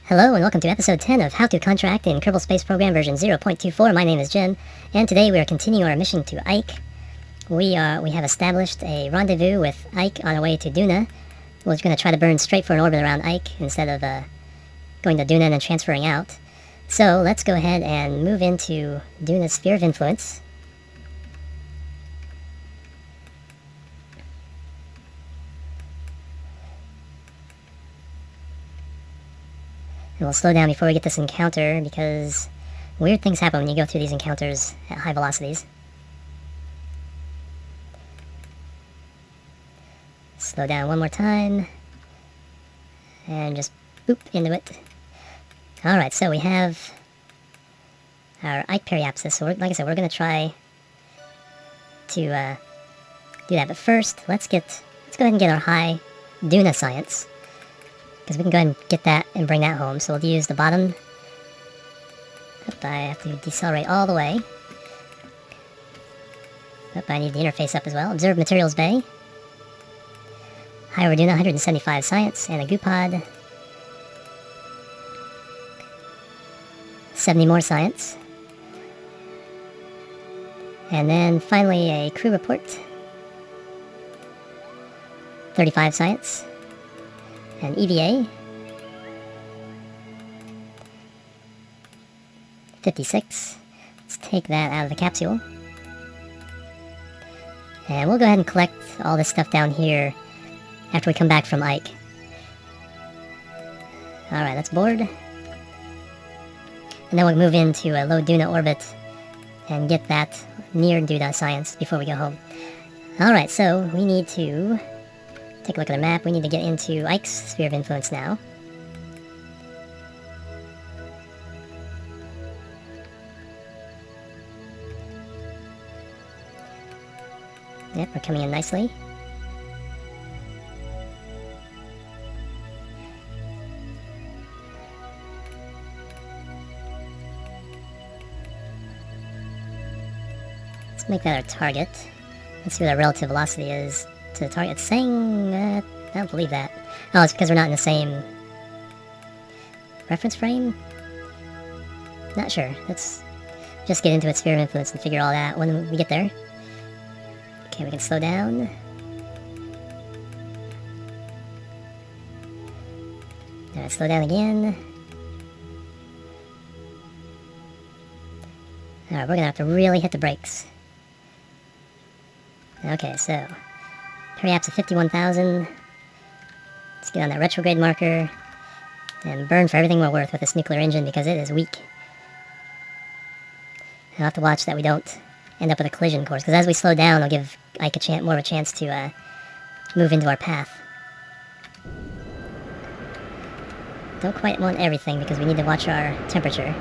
Hello and welcome to episode 10 of How to Contract in Kerbal Space Program version 0.24. My name is Jim, and today we are continuing our mission to Ike. We have established a rendezvous with Ike on our way to Duna. We're going to try to burn straight for an orbit around Ike instead of going to Duna and then transferring out. So let's go ahead and move into Duna's sphere of influence. And we'll slow down before we get this encounter because weird things happen when you go through these encounters at high velocities. Slow down one more time. And just boop into it. Alright, so we have our Ike periapsis. So like I said, we're going to try to do that. But first, let's go ahead and get our high Duna science. Because we can go ahead and get that and bring that home. So we'll use the bottom. I have to decelerate all the way. I need the interface up as well. Observe materials bay. Higher Duna, 175 science, and a goo pod. 70 more science. And then finally a crew report. 35 science. And EVA. 56. Let's take that out of the capsule. And we'll go ahead and collect all this stuff down here after we come back from Ike. Alright, let's board. And then we'll move into a low Duna orbit and get that near Duna science before we go home. Alright, so we need to take a look at the map. We need to get into Ike's sphere of influence now. Yep, we're coming in nicely. Let's make that our target. Let's see what our relative velocity is to the target. It's saying, I don't believe that. Oh, it's because we're not in the same reference frame? Not sure. Let's just get into its sphere of influence and figure all that when we get there. Okay, we can slow down. Alright, slow down again. Alright, we're gonna have to really hit the brakes. Okay, so periaps of 51,000. Let's get on that retrograde marker and burn for everything we're worth with this nuclear engine because it is weak. I'll have to watch that we don't end up with a collision course, because as we slow down, it'll give Ike more of a chance to move into our path. Don't quite want everything because we need to watch our temperature.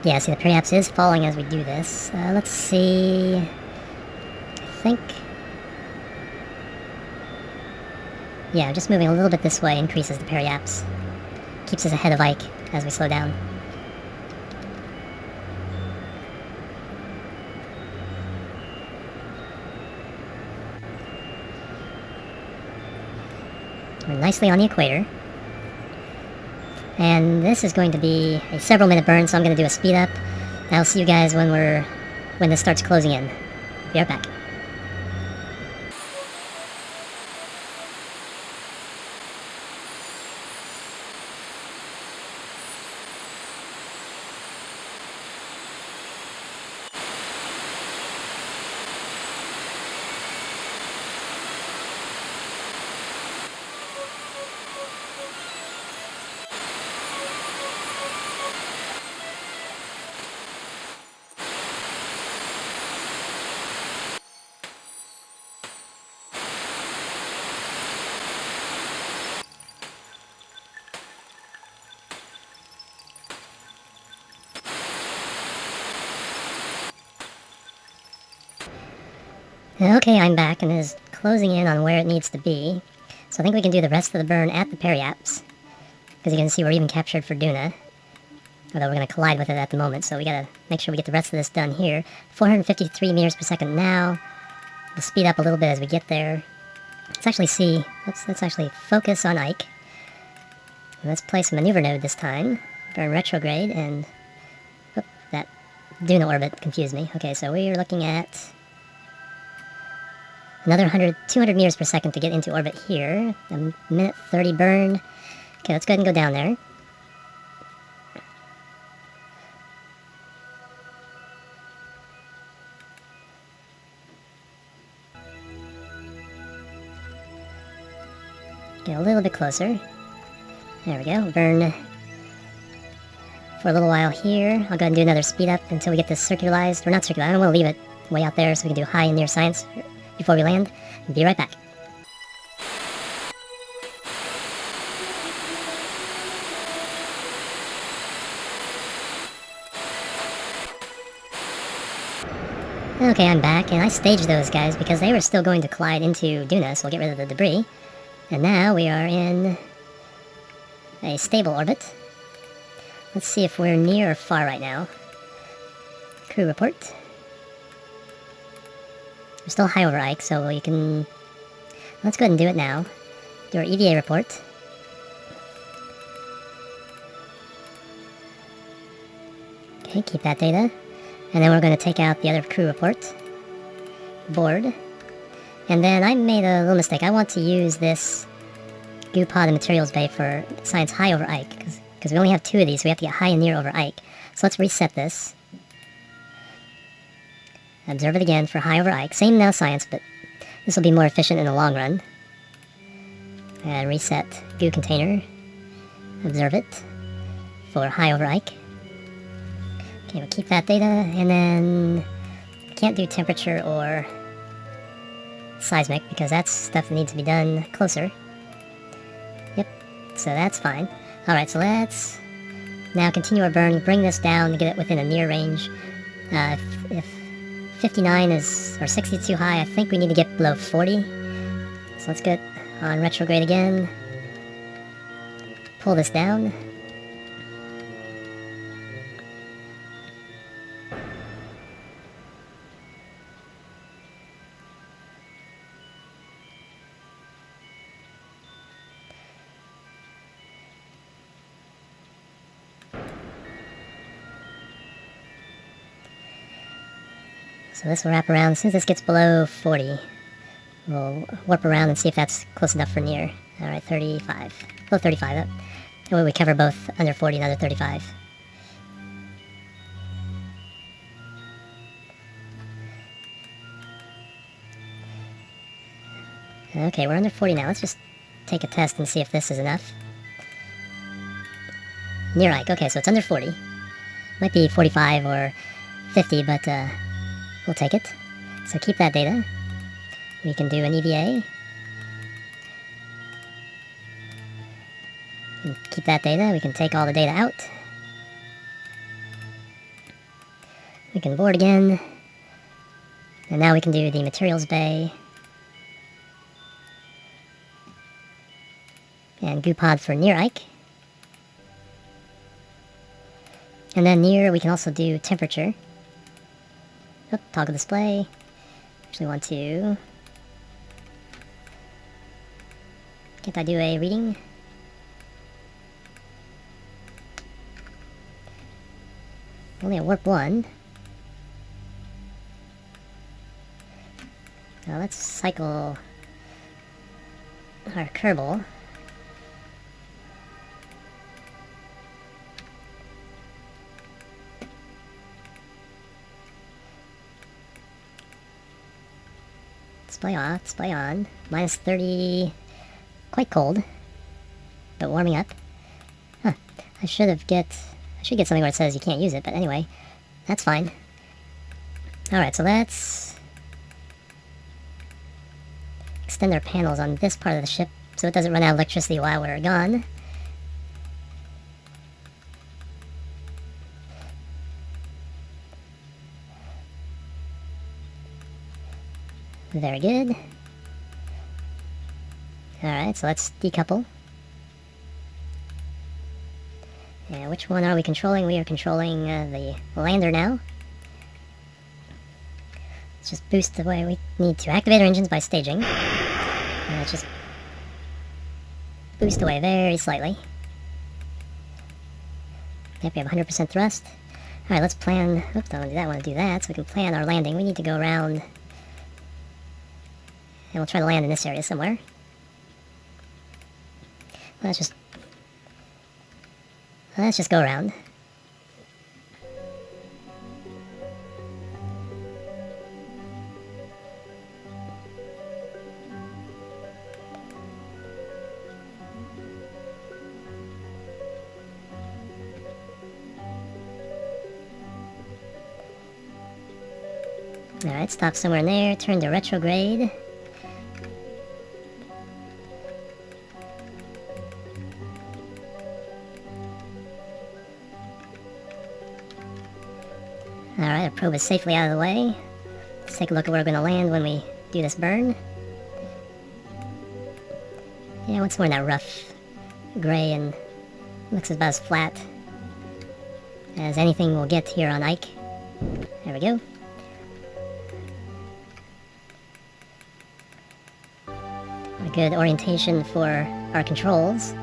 Yeah, see, the periaps is falling as we do this. Let's see. I think. Yeah, just moving a little bit this way increases the periaps. Keeps us ahead of Ike as we slow down. We're nicely on the equator. And this is going to be a several minute burn, so I'm going to do a speed up. I'll see you guys when this starts closing in. Be right back. Okay, I'm back, and it is closing in on where it needs to be. So I think we can do the rest of the burn at the periaps, because you can see we're even captured for Duna. Although we're going to collide with it at the moment, so we got to make sure we get the rest of this done here. 453 meters per second now. We'll speed up a little bit as we get there. Let's actually see. Let's actually focus on Ike. Let's place maneuver node this time. Burn retrograde and... Whoop, that Duna orbit confused me. Okay, so we're looking at another 200 meters per second to get into orbit here. A minute 30 burn. Okay, let's go ahead and go down there. Get a little bit closer. There we go. Burn for a little while here. I'll go ahead and do another speed up until we get this circularized. Or not circularized. I don't want to leave it way out there so we can do high and near science before we land. Be right back. Okay, I'm back, and I staged those guys because they were still going to collide into Duna, so we'll get rid of the debris. And now we are in a stable orbit. Let's see if we're near or far right now. Crew report. We're still high over Ike, so we can... Let's go ahead and do it now. Do our EVA report. Okay, keep that data. And then we're going to take out the other crew report. Board. And then I made a little mistake. I want to use this goo pod and materials bay for science high over Ike. Because we only have 2 of these, so we have to get high and near over Ike. So let's reset this. Observe it again for high over Ike. Same now science, but this will be more efficient in the long run. And reset goo container. Observe it for high over Ike. Okay, we'll keep that data, and then we can't do temperature or seismic because that's stuff that needs to be done closer. Yep, so that's fine. Alright, so let's now continue our burn, bring this down to get it within a near range. If 59 is, or 60 too high, I think we need to get below 40. So let's get on retrograde again. Pull this down. So this will wrap around. As soon as this gets below 40, we'll warp around and see if that's close enough for near. Alright, 35. Below 35. That way we cover both under 40 and under 35. Okay, we're under 40 now. Let's just take a test and see if this is enough. Near Ike. Okay, so it's under 40. Might be 45 or 50, but we'll take it. So keep that data. We can do an EVA. And keep that data. We can take all the data out. We can board again. And now we can do the materials bay. And goo pod for near Ike. And then near, we can also do temperature. Oop, toggle display. Actually want to... Can't I do a reading? Only at warp 1. Now let's cycle our Kerbal. Display off, display on. Minus 30, quite cold, but warming up. Huh, I should get something where it says you can't use it, but anyway, that's fine. Alright, so let's extend our panels on this part of the ship so it doesn't run out of electricity while we're gone. Very good. Alright, so let's decouple. And which one are we controlling? We are controlling the lander now. Let's let's just boost the way we need to. Activate our engines by staging. Let's just boost away very slightly. Yep, we have 100% thrust. Alright, let's plan... Oops, don't want to do that. I want to do that so we can plan our landing. We need to go around... And we'll try to land in this area somewhere. Let's just go around. Alright, stop somewhere in there, turn to retrograde. Alright, our probe is safely out of the way. Let's take a look at where we're going to land when we do this burn. Yeah, I want somewhere in that rough gray and looks about as flat as anything we'll get here on Ike. There we go. A good orientation for our controls.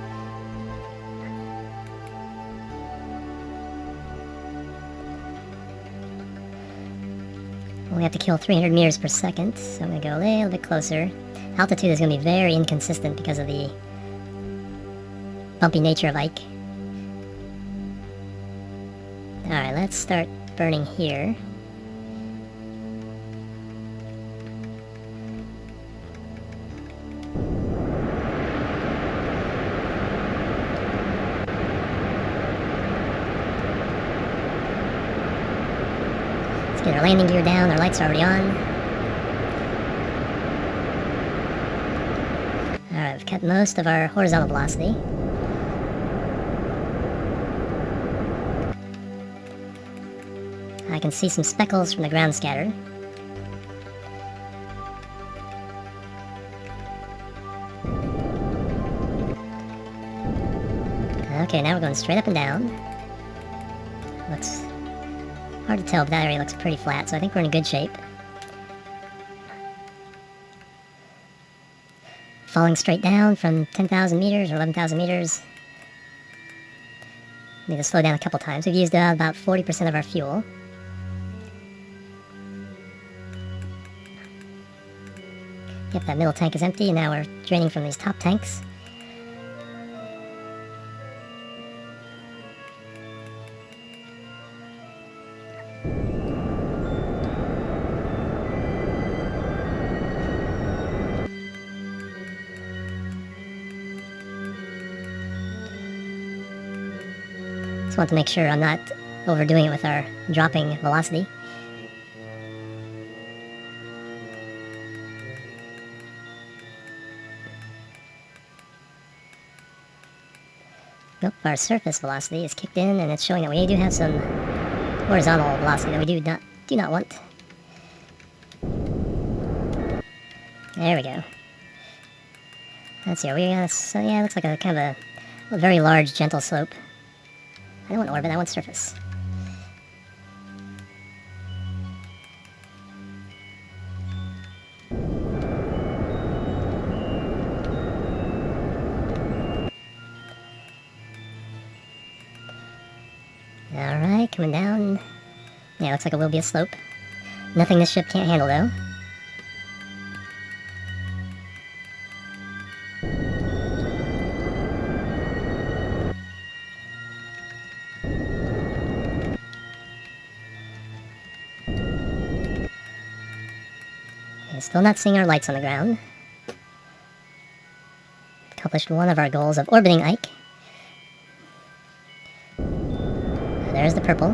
We have to kill 300 meters per second, so I'm going to go a little bit closer. Altitude is going to be very inconsistent because of the bumpy nature of Ike. Alright, let's start burning here. Get our landing gear down, our lights are already on. Alright, we've cut most of our horizontal velocity. I can see some speckles from the ground scatter. Okay, now we're going straight up and down. Looks hard to tell, but that area looks pretty flat, so I think we're in good shape. Falling straight down from 10,000 meters or 11,000 meters. Need to slow down a couple times. We've used about 40% of our fuel. Yep, that middle tank is empty, and now we're draining from these top tanks. Just want to make sure I'm not overdoing it with our dropping velocity. Nope, our surface velocity is kicked in, and it's showing that we do have some horizontal velocity that we do not want. There we go. Let's see, are we gonna... So yeah, it looks like a kind of a very large, gentle slope. I don't want orbit, I want surface. Alright, coming down. Yeah, looks like it will be a slope. Nothing this ship can't handle, though. Still not seeing our lights on the ground. Accomplished one of our goals of orbiting Ike. There's the purple.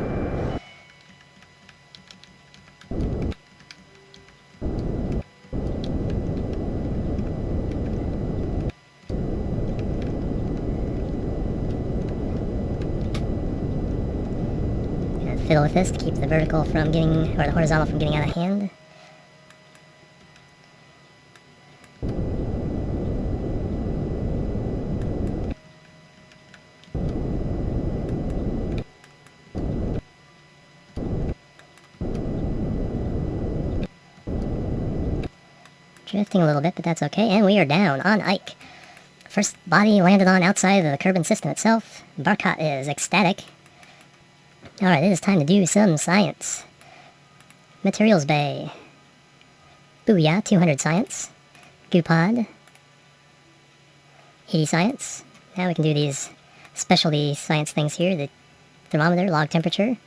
Gotta fiddle with this to keep the vertical from getting, or the horizontal from getting out of hand. Drifting a little bit, but that's okay. And we are down on Ike. First body landed on outside of the Kerbal system itself. Barkat is ecstatic. Alright, it is time to do some science. Materials Bay. Booyah, 200 science. Goopod. 80 science. Now we can do these specialty science things here. The thermometer, log temperature.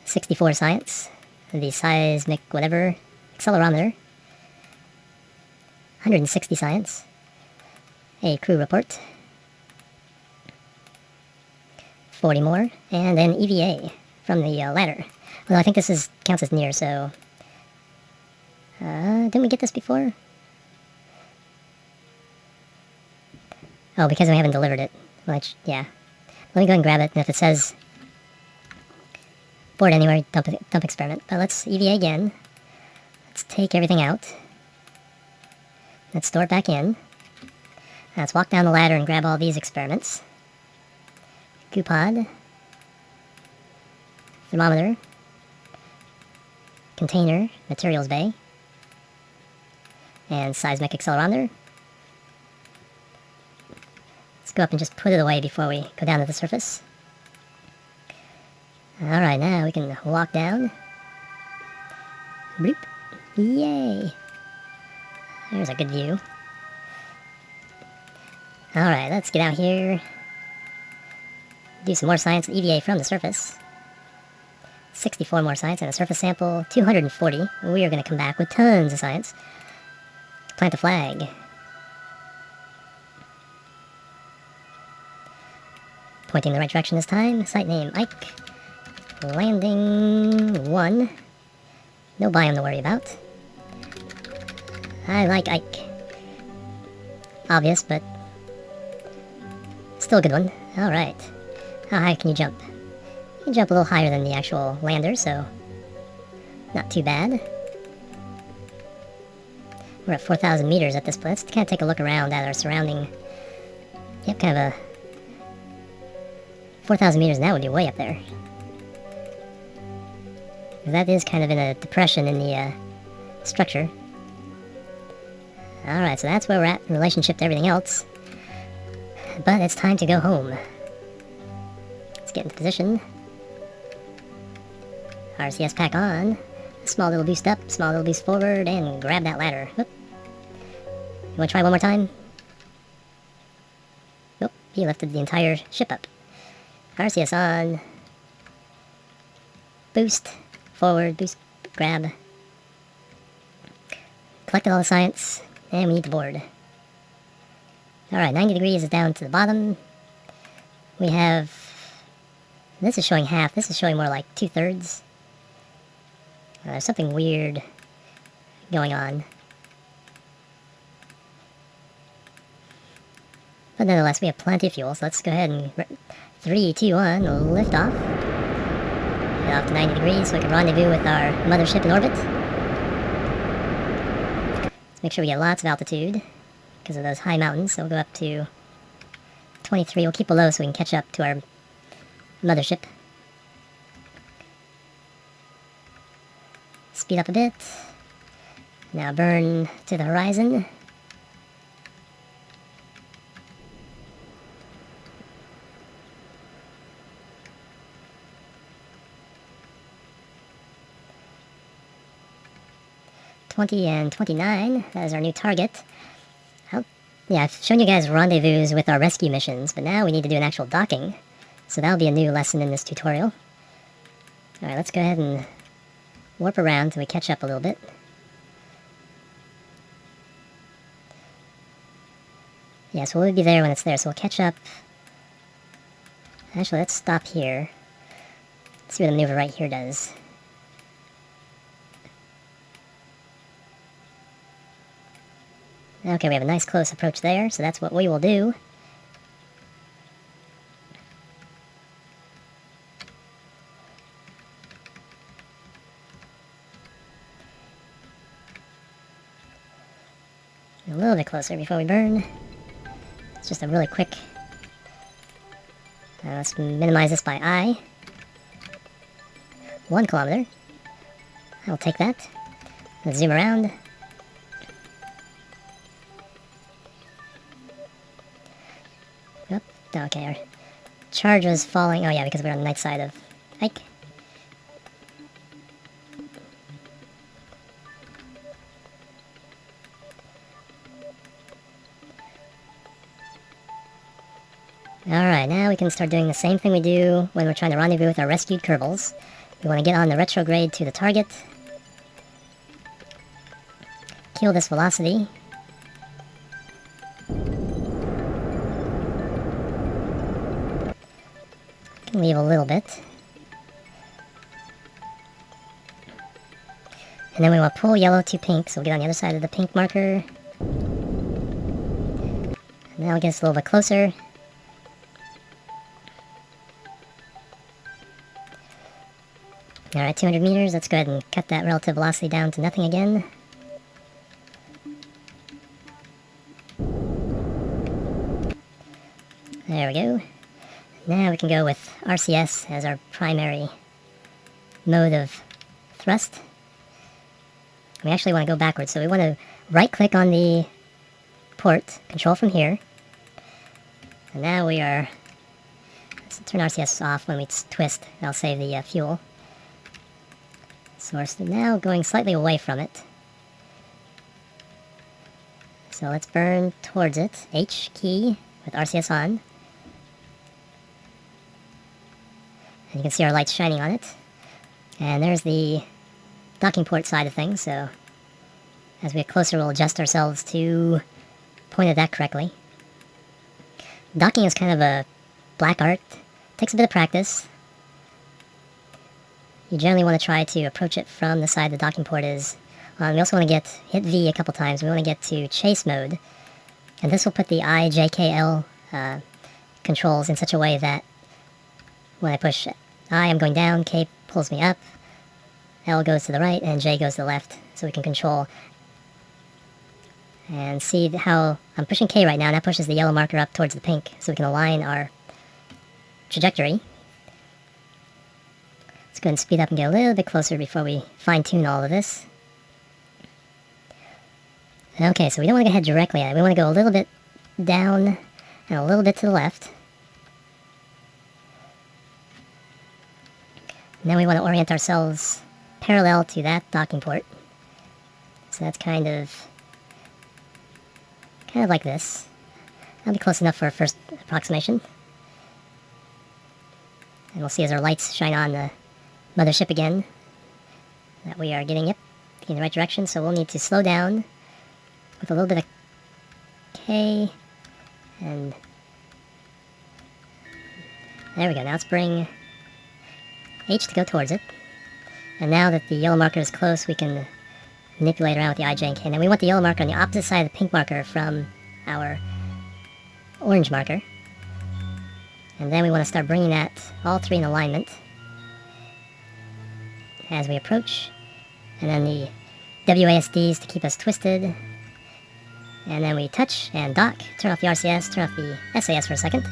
64 science. The seismic whatever. Accelerometer. 160 science. A crew report. 40 more. And then EVA from the ladder. Well, I think this counts as near, so... didn't we get this before? Oh, because we haven't delivered it. Which, yeah. Let me go ahead and grab it, and if it says... board anywhere, dump experiment. But let's EVA again. Let's take everything out. Let's store it back in. Let's walk down the ladder and grab all these experiments. Goopod. Thermometer. Container. Materials Bay. And seismic accelerometer. Let's go up and just put it away before we go down to the surface. Alright, now we can walk down. Bloop. Yay! There's a good view. Alright, let's get out here. Do some more science and EVA from the surface. 64 more science and a surface sample. 240. We are going to come back with tons of science. Plant a flag. Pointing in the right direction this time. Site name Ike. Landing 1. No biome to worry about. I like Ike. Obvious, but still a good one. Alright. How high can you jump? You can jump a little higher than the actual lander, so not too bad. We're at 4,000 meters at this point. Let's kind of take a look around at our surrounding... Yep, kind of a... 4,000 meters now would be way up there. That is kind of in a depression in the structure. Alright, so that's where we're at in relationship to everything else. But it's time to go home. Let's get into position. RCS pack on. Small little boost up, small little boost forward, and grab that ladder. Whoop. You want to try one more time? Nope, he lifted the entire ship up. RCS on. Boost. Forward, boost, grab. Collected all the science, and we need the board. Alright, 90 degrees is down to the bottom. We have... This is showing half, this is showing more like 2/3. There's something weird going on. But nonetheless, we have plenty of fuel, so let's go ahead and... 3, 2, 1, lift off. Get off to 90 degrees so we can rendezvous with our mothership in orbit. Let's make sure we get lots of altitude because of those high mountains, so we'll go up to 23. We'll keep below so we can catch up to our mothership. Speed up a bit. Now burn to the horizon. and 29, that is our new target. Yeah, I've shown you guys rendezvous with our rescue missions, but now we need to do an actual docking. So that'll be a new lesson in this tutorial. Alright, let's go ahead and warp around till we catch up a little bit. Yeah, so we'll be there when it's there, so we'll catch up. Actually, let's stop here. Let's see what the maneuver right here does. Okay, we have a nice close approach there, so that's what we will do. A little bit closer before we burn. It's just a really quick... let's minimize this by I. 1 kilometer. I'll take that. Let's zoom around. Okay, our charge was falling. Oh yeah, because we're on the night side of Ike. Alright, now we can start doing the same thing we do when we're trying to rendezvous with our rescued Kerbals. We want to get on the retrograde to the target. Kill this velocity. Can leave a little bit. And then we want to pull yellow to pink, so we'll get on the other side of the pink marker. And now it gets a little bit closer. Alright, 200 meters. Let's go ahead and cut that relative velocity down to nothing again. There we go. Now we can go with RCS as our primary mode of thrust. We actually want to go backwards, so we want to right-click on the port, control from here. And now we are... Let's turn RCS off when we twist. That'll save the fuel. So we're now going slightly away from it. So let's burn towards it. H key with RCS on. And you can see our lights shining on it. And there's the docking port side of things, so as we get closer we'll adjust ourselves to point at that correctly. Docking is kind of a black art. Takes a bit of practice. You generally want to try to approach it from the side the docking port is. We also want to hit V a couple times. We want to get to chase mode. And this will put the I, J, K, L controls in such a way that when I push I, I'm going down, K pulls me up, L goes to the right, and J goes to the left. So we can control and see how I'm pushing K right now, and that pushes the yellow marker up towards the pink, so we can align our trajectory. Let's go ahead and speed up and get a little bit closer before we fine-tune all of this. Okay, so we don't want to head directly at it. We want to go a little bit down and a little bit to the left. And then we want to orient ourselves parallel to that docking port. So that's kind of like this. That'll be close enough for a first approximation. And we'll see as our lights shine on the mothership again that we are getting in the right direction. So we'll need to slow down with a little bit of K, and there we go. Now let's bring H to go towards it. And now that the yellow marker is close, we can manipulate around with the I, J, and K. And then we want the yellow marker on the opposite side of the pink marker from our orange marker. And then we want to start bringing that all three in alignment as we approach. And then the WASDs to keep us twisted. And then we touch and dock, turn off the RCS, turn off the SAS for a second.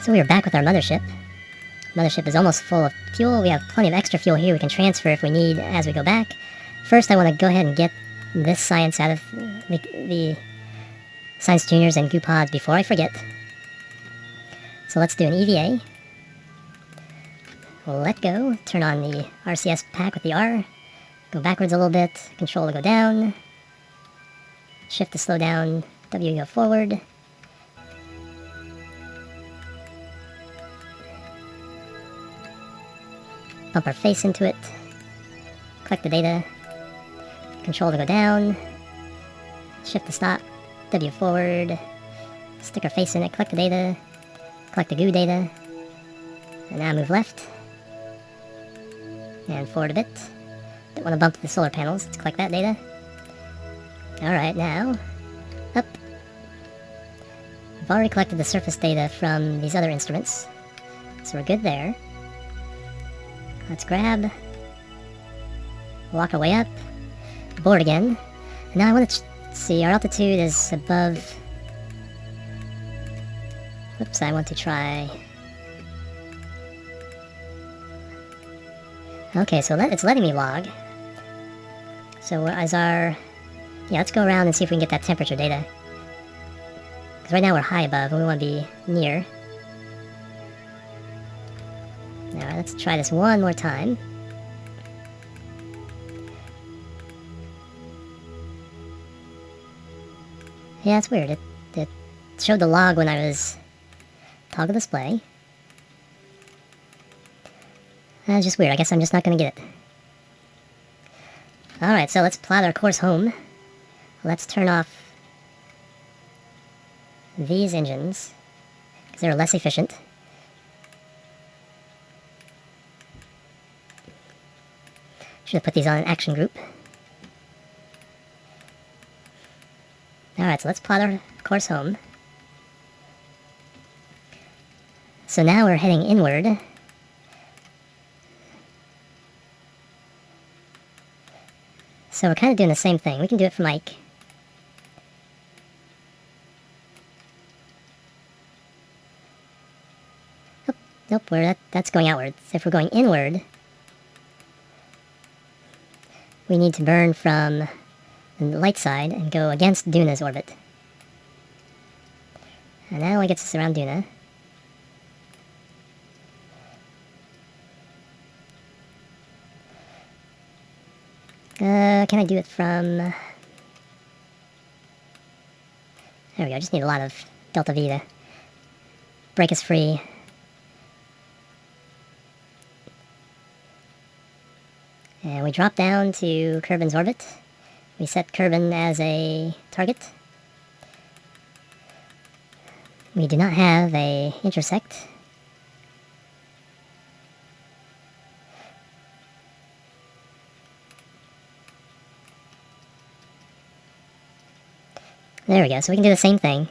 So we are back with our mothership. Mothership is almost full of fuel. We have plenty of extra fuel here we can transfer if we need as we go back. First, I want to go ahead and get this science out of the Science Juniors and Goo Pods before I forget. So let's do an EVA. We'll let go, turn on the RCS pack with the R, go backwards a little bit, control to go down, shift to slow down, W to go forward. Bump our face into it, collect the data, control to go down, shift to stop, W forward, stick our face in it, collect the data, collect the goo data, and now move left, and forward a bit. Don't want to bump the solar panels, let's collect that data. Alright, now, up. We've already collected the surface data from these other instruments, so we're good there. Let's grab, walk our way up, board again. And now I want to see, our altitude is above, whoops, I want to try, okay, so it's letting me log. So as our, yeah, let's go around and see if we can get that temperature data. Because right now we're high above and we want to be near. Alright, let's try this one more time. Yeah, it's weird. It showed the log when I was toggle display. That's just weird. I guess I'm just not going to get it. Alright, so let's plot our course home. Let's turn off these engines, because they're less efficient. Should have put these on an action group. Alright, so let's plot our course home. So now we're heading inward. So we're kind of doing the same thing. We can do it from like... Nope, that's going outwards. If we're going inward, we need to burn from the light side and go against Duna's orbit. And that only gets us around Duna. Can I do it from... There we go, I just need a lot of delta V to break us free. And we drop down to Kerbin's orbit. We set Kerbin as a target. We do not have a intersect. There we go, so we can do the same thing.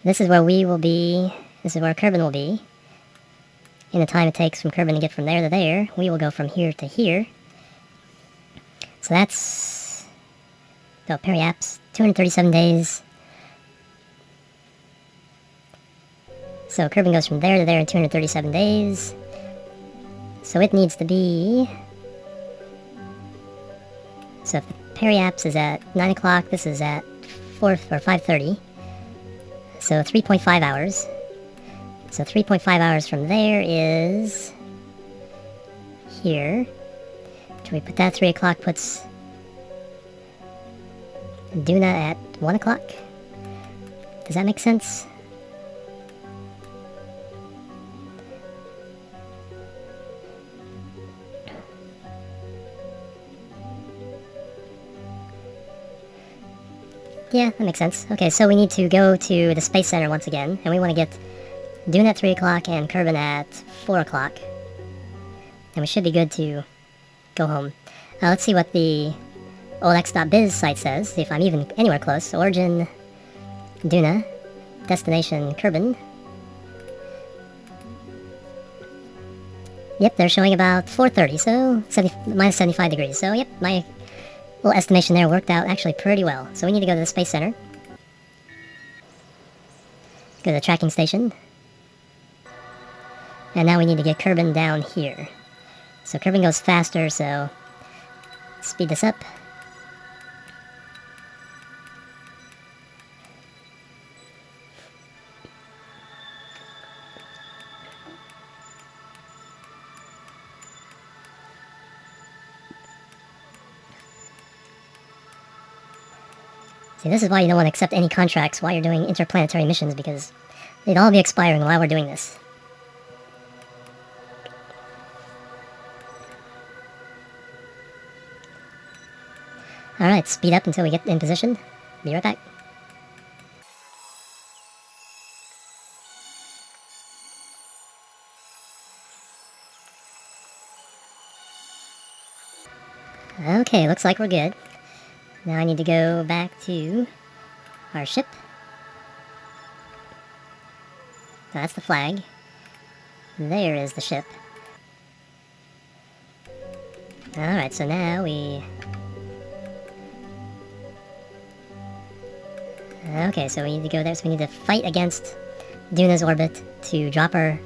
This is where we will be, this is where Kerbin will be. In the time it takes from Kerbin to get from there to there, we will go from here to here. So that's, oh, periaps, 237 days. So Kerbin goes from there to there in 237 days. So it needs to be, so if the periaps is at 9 o'clock, this is at 4 or 5:30. So 3.5 hours. So 3.5 hours from there is here. Can we put that 3 o'clock puts Duna at 1 o'clock? Does that make sense? Yeah, that makes sense. Okay, so we need to go to the Space Center once again, and we want to get Duna at 3 o'clock and Kerbin at 4 o'clock. And we should be good to go home. Let's see what the OLX.biz site says, see if I'm even anywhere close. Origin, Duna, destination, Kerbin. Yep, they're showing about 4:30, so minus 75 degrees. So, yep, my little estimation there worked out actually pretty well. So we need to go to the Space Center. Go to the tracking station. And now we need to get Kerbin down here. So Kerbin goes faster, so speed this up. See, this is why you don't want to accept any contracts while you're doing interplanetary missions, because they'd all be expiring while we're doing this. Alright, speed up until we get in position. Be right back. Okay, looks like we're good. Now I need to go back to our ship. That's the flag. There is the ship. Alright, so now we... Okay, so we need to go there, so we need to fight against Duna's orbit to drop our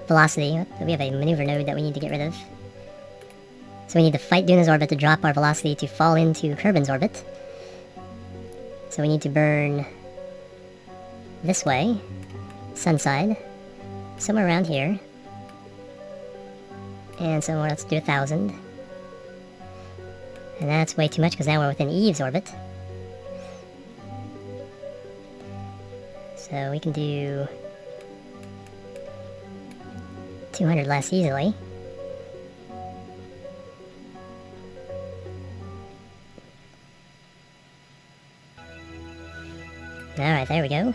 velocity. We have a maneuver node that we need to get rid of. So we need to fight Duna's orbit to drop our velocity to fall into Kerbin's orbit. So we need to burn this way, sun side, somewhere around here, and somewhere, let's do 1,000. And that's way too much because now we're within Eve's orbit. So we can do 200 less easily. Alright, there we go.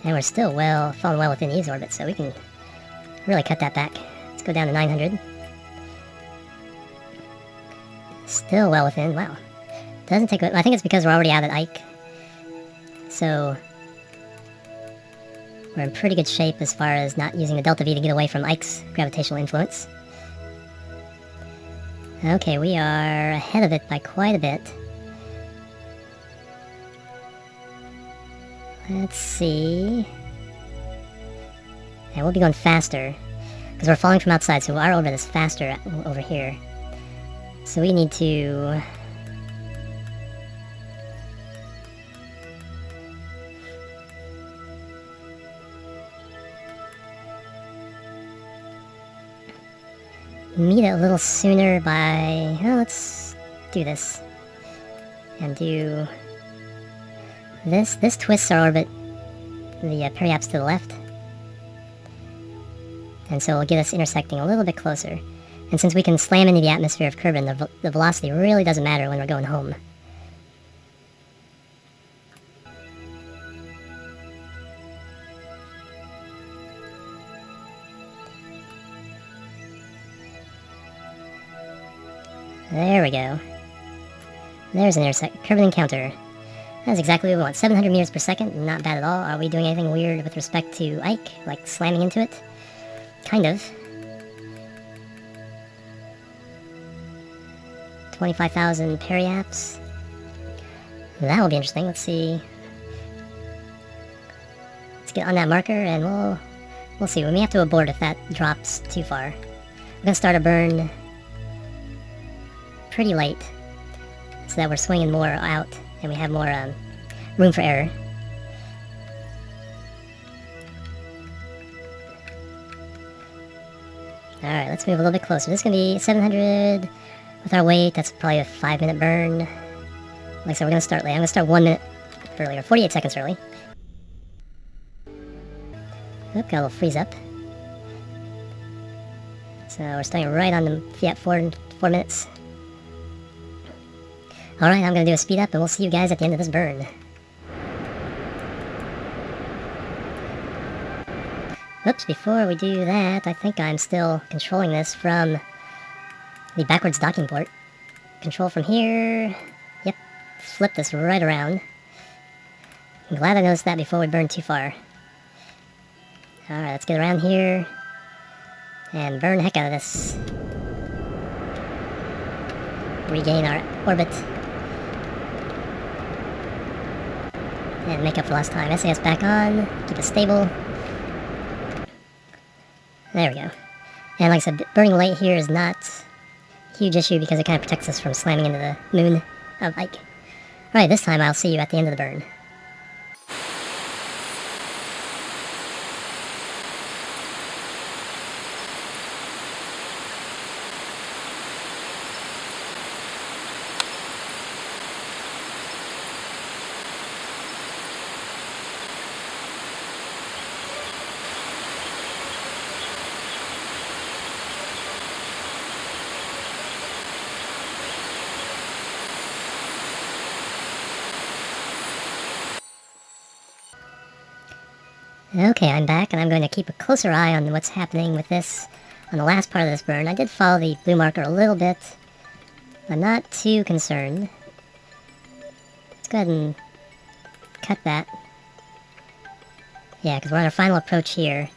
And we're still falling well within Eve's orbit, so we can really cut that back. Let's go down to 900. Still well within, wow. Doesn't take, I think it's because we're already out at Ike. So, we're in pretty good shape as far as not using the delta V to get away from Ike's gravitational influence. Okay, we are ahead of it by quite a bit. Let's see. Yeah, we'll be going faster, because we're falling from outside, so our orbit is faster over here. So we need to... meet it a little sooner by... oh, let's do this. And do... this. This twists our orbit, the periaps to the left. And so it'll get us intersecting a little bit closer. And since we can slam into the atmosphere of Kerbin, the velocity really doesn't matter when we're going home. There we go. There's an Kerbin encounter. That's exactly what we want. 700 meters per second, not bad at all. Are we doing anything weird with respect to Ike? Like slamming into it? Kind of. 25,000 periaps. That will be interesting. Let's see. Let's get on that marker and we'll see. We may have to abort if that drops too far. We're gonna start a burn pretty late, so that we're swinging more out and we have more room for error. Alright, let's move a little bit closer. This is going to be 700 with our weight. That's probably a 5-minute burn. Like I said, we're going to start late. I'm going to start 1 minute earlier, 48 seconds early. Oop, got a little freeze up. So we're starting right on the Fiat 4 minutes. Alright, I'm going to do a speed up and we'll see you guys at the end of this burn. Oops, before we do that, I think I'm still controlling this from the backwards docking port. Control from here. Yep, flip this right around. I'm glad I noticed that before we burn too far. Alright, let's get around here and burn the heck out of this. Regain our orbit. And make up for lost time. SAS back on. Keep it stable. There we go. And like I said, burning late here is not a huge issue because it kind of protects us from slamming into the moon of Ike. Alright, this time I'll see you at the end of the burn. Okay, I'm back, and I'm going to keep a closer eye on what's happening with this on the last part of this burn. I did follow the blue marker a little bit. I'm not too concerned. Let's go ahead and cut that. Yeah, because we're on our final approach here.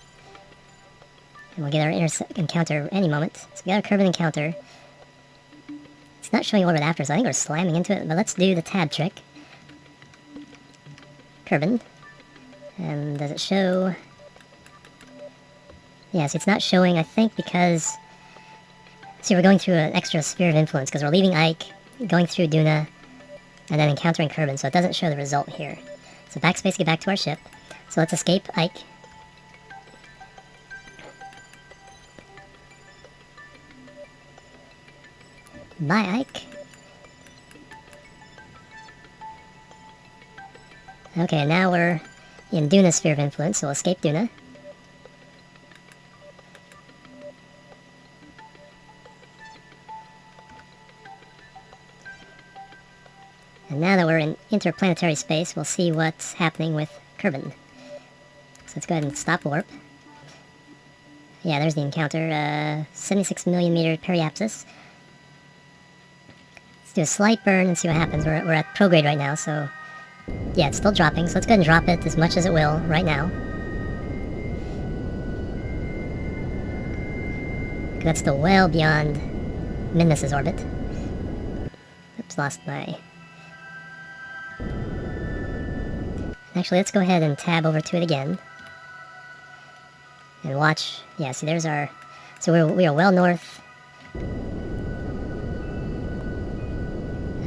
And we'll get our encounter any moment. So we got our Kerbin encounter. It's not showing orbit after, so I think we're slamming into it, but let's do the tab trick. Kerbin. And does it show? Yes, it's not showing, I think, because... See, we're going through an extra sphere of influence, because we're leaving Ike, going through Duna, and then encountering Kerbin, so it doesn't show the result here. So backspace, get back to our ship. So let's escape Ike. Bye, Ike. Okay, now we're in Duna's sphere of influence, so we'll escape Duna. And now that we're in interplanetary space, we'll see what's happening with Kerbin. So let's go ahead and stop warp. Yeah, there's the encounter. 76 million meter periapsis. Let's do a slight burn and see what happens. We're at prograde right now, so yeah, it's still dropping. So let's go ahead and drop it as much as it will right now. That's still well beyond Midness's orbit. Oops, lost my... Actually, let's go ahead and tab over to it again. And watch. Yeah, see, there's our... So we are well north.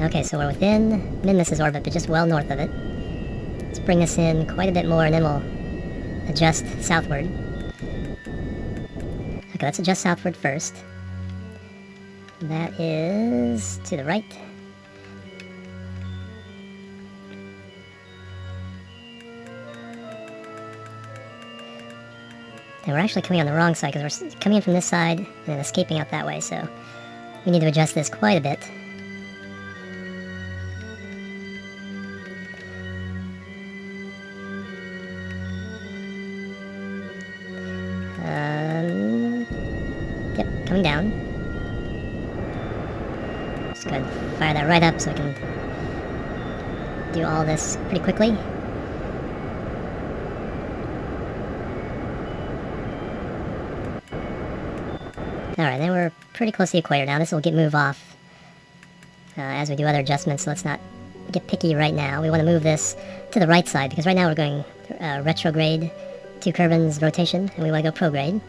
Okay, so we're within Midness's orbit, but just well north of it. Let's bring this in quite a bit more, and then we'll adjust southward. Okay, let's adjust southward first. That is to the right. And we're actually coming on the wrong side, because we're coming in from this side and then escaping out that way, so we need to adjust this quite a bit. Yep, coming down. Just go ahead and fire that right up so I can do all this pretty quickly. Alright, then we're pretty close to the equator now. This will move off as we do other adjustments, so let's not get picky right now. We want to move this to the right side, because right now we're going retrograde to Kerbin's rotation, and we want to go prograde.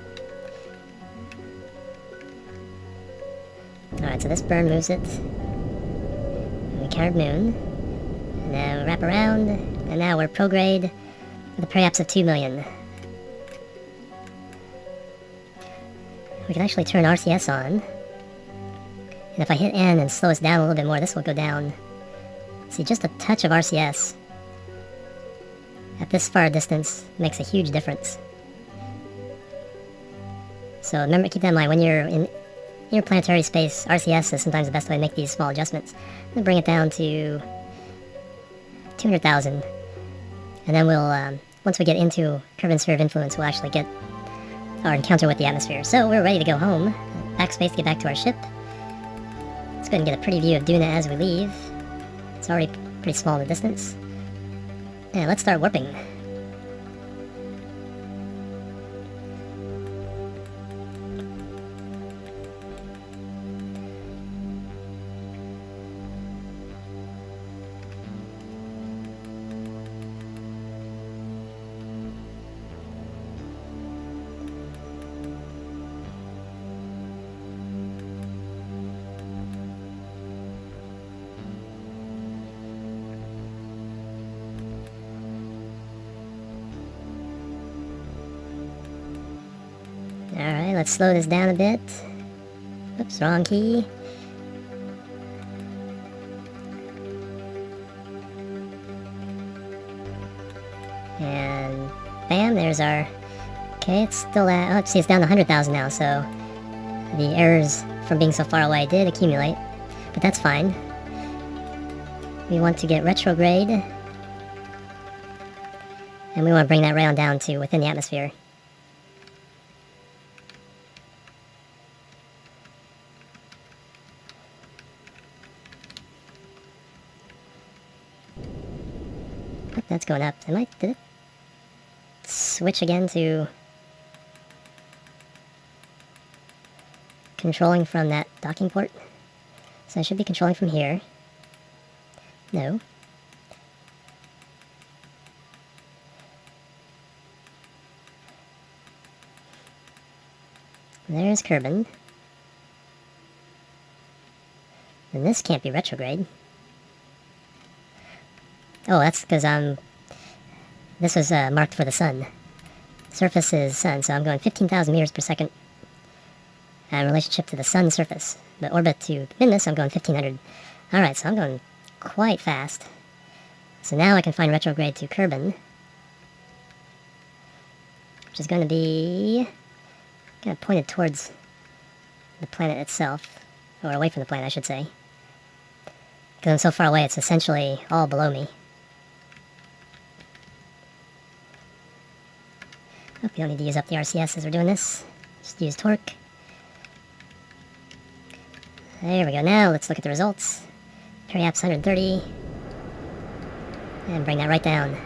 Alright, so this burn moves it. And we countered moon. And then we wrap around, and now we're prograde with a periaps of 2 million. We can actually turn RCS on. And if I hit N and slow us down a little bit more, this will go down. See, just a touch of RCS at this far distance makes a huge difference. So remember, keep that in mind, when you're in interplanetary space, RCS is sometimes the best way to make these small adjustments. And bring it down to 200,000. And then we'll, once we get into Kerbin's sphere of influence, we'll actually get our encounter with the atmosphere. So we're ready to go home. Backspace to get back to our ship. Let's go ahead and get a pretty view of Duna as we leave. It's already pretty small in the distance. And let's start warping. Alright, let's slow this down a bit. Oops, wrong key. And bam, there's our... Okay, it's still at... Oh, see, it's down to 100,000 now, so the errors from being so far away did accumulate. But that's fine. We want to get retrograde. And we want to bring that right on down to within the atmosphere. That's going up. Did it switch again to controlling from that docking port? So I should be controlling from here. No. There's Kerbin. And this can't be retrograde. Oh, that's because this was marked for the sun. Surface is sun, so I'm going 15,000 meters per second in relationship to the sun's surface. The orbit to Minmus, I'm going 1,500. Alright, so I'm going quite fast. So now I can find retrograde to Kerbin, which is going to be kind of pointed towards the planet itself, or away from the planet, I should say. Because I'm so far away, it's essentially all below me. Oh, we don't need to use up the RCS as we're doing this. Just use torque. There we go. Now let's look at the results. Periaps 130. And bring that right down.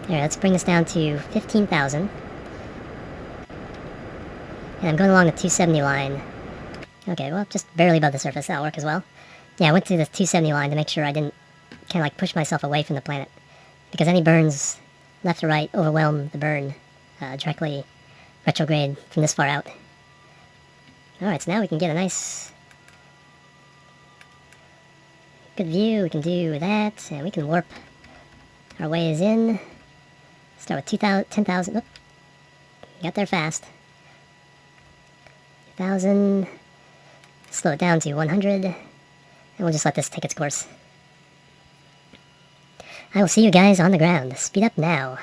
Here, let's bring this down to 15,000. And I'm going along the 270 line. Okay, well, just barely above the surface. That'll work as well. Yeah, I went through the 270 line to make sure I didn't kind of like push myself away from the planet. Because any burns left or right overwhelm the burn directly retrograde from this far out. Alright, so now we can get a nice good view. We can do that, and we can warp our ways in. Start with 10,000. Oh, got there fast. 1,000. Slow it down to 100. And we'll just let this take its course. I will see you guys on the ground. Speed up now.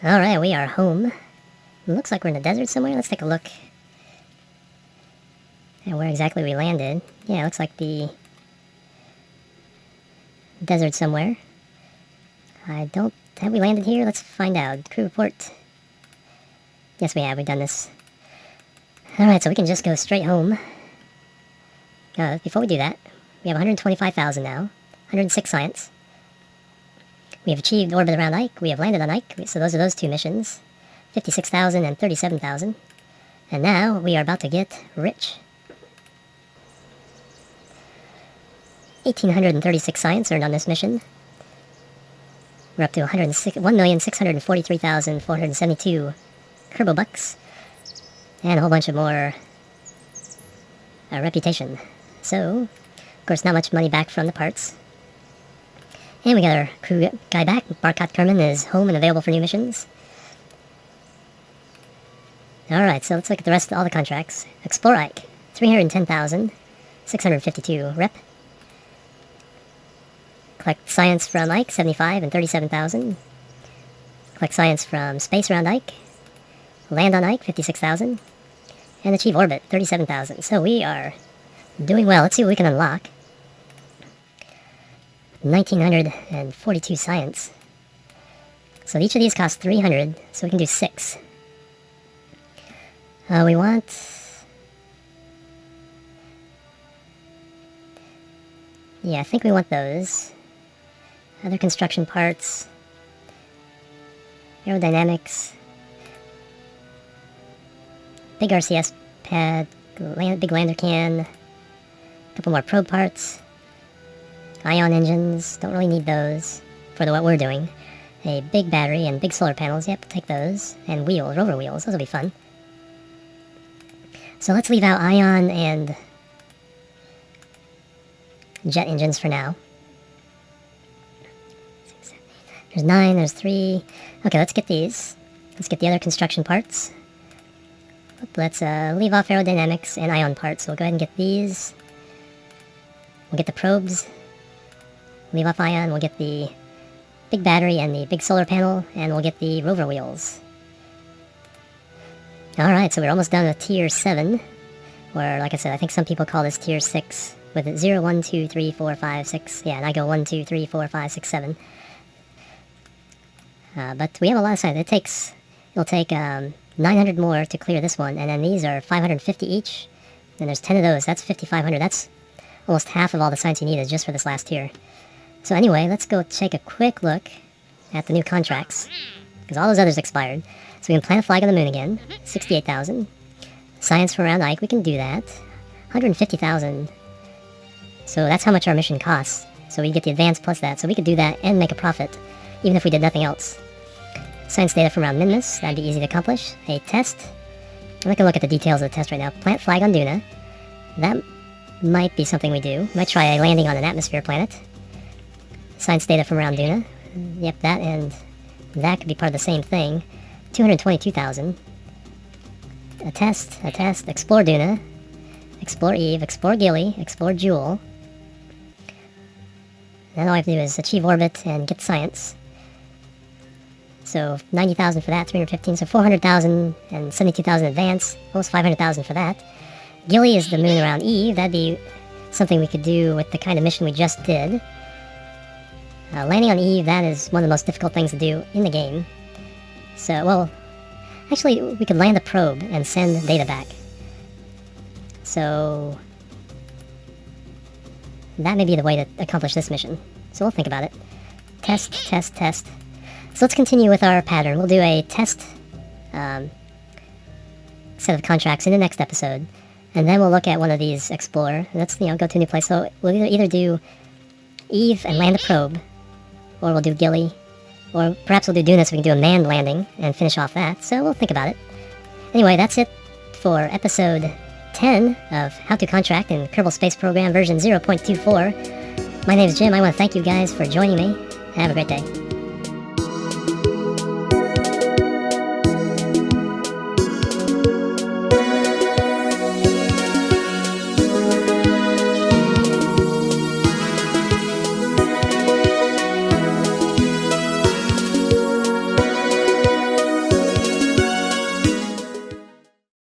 Alright, we are home. It looks like we're in the desert somewhere. Let's take a look at where exactly we landed. Yeah, it looks like the desert somewhere. Have we landed here? Let's find out. Crew report. Yes, we have. We've done this. Alright, so we can just go straight home. Before we do that, we have 125,000 now. 106 science. We have achieved orbit around Ike. We have landed on Ike. So those are those two missions. 56,000 and 37,000. And now we are about to get rich. 1,836 science earned on this mission. We're up to 1,643,472 Kerbal bucks. And a whole bunch of more reputation. So, of course, not much money back from the parts. And we got our crew guy back. Barkat Kerman is home and available for new missions. Alright, so let's look at the rest of all the contracts. Explore Ike, 310,652 rep. Collect science from Ike, 75 and 37,000. Collect science from space around Ike. Land on Ike, 56,000. And achieve orbit, 37,000. So we are doing well. Let's see what we can unlock. 1,942 science. So each of these costs 300, so we can do 6. We want... Yeah, I think we want those. Other construction parts. Aerodynamics. Big RCS pad. Big lander can. A couple more probe parts. Ion engines, don't really need those for what we're doing. A big battery and big solar panels, yep, take those. And wheels, rover wheels, those will be fun. So let's leave out ion and jet engines for now. There's 9, there's 3. Okay, let's get these. Let's get the other construction parts. Let's leave off aerodynamics and ion parts. So we'll go ahead and get these. We'll get the probes. Leave off ion, we'll get the big battery and the big solar panel, and we'll get the rover wheels. Alright, so we're almost done with tier 7, or like I said, I think some people call this tier 6, with it 0, 1, 2, 3, 4, 5, 6, yeah, and I go 1, 2, 3, 4, 5, 6, 7. But we have a lot of science. It takes It'll take 900 more to clear this one, and then these are 550 each. And there's 10 of those. That's 5,500. That's almost half of all the science you need is just for this last tier. So anyway, let's go take a quick look at the new contracts, because all those others expired. So we can plant a flag on the moon again, 68,000. Science for around Ike, we can do that. 150,000. So that's how much our mission costs. So we get the advance plus that. So we could do that and make a profit, even if we did nothing else. Science data from around Minmus, that'd be easy to accomplish. A test. I'm not gonna look at the details of the test right now. Plant flag on Duna. That might be something we do. Might try a landing on an atmosphere planet. Science data from around Duna. Yep, that and that could be part of the same thing. 222,000. A test. Explore Duna. Explore Eve. Explore Gilly. Explore Jewel. Then all I have to do is achieve orbit and get science. So 90,000 for that, 315, so 400,000 and 72,000 advance, almost 500,000 for that. Gilly is the moon around Eve. That'd be something we could do with the kind of mission we just did. Landing on Eve, that is one of the most difficult things to do in the game. So, well, actually, we could land a probe and send data back. So that may be the way to accomplish this mission. So we'll think about it. Test. So let's continue with our pattern. We'll do a test set of contracts in the next episode, and then we'll look at one of these explore. Let's go to a new place. So we'll either do Eve and land a probe, or we'll do Gilly, or perhaps we'll do Duna so we can do a manned landing and finish off that. So we'll think about it. Anyway, that's it for episode 10 of How to Contract in Kerbal Space Program version 0.24. My name is Jim. I want to thank you guys for joining me. Have a great day.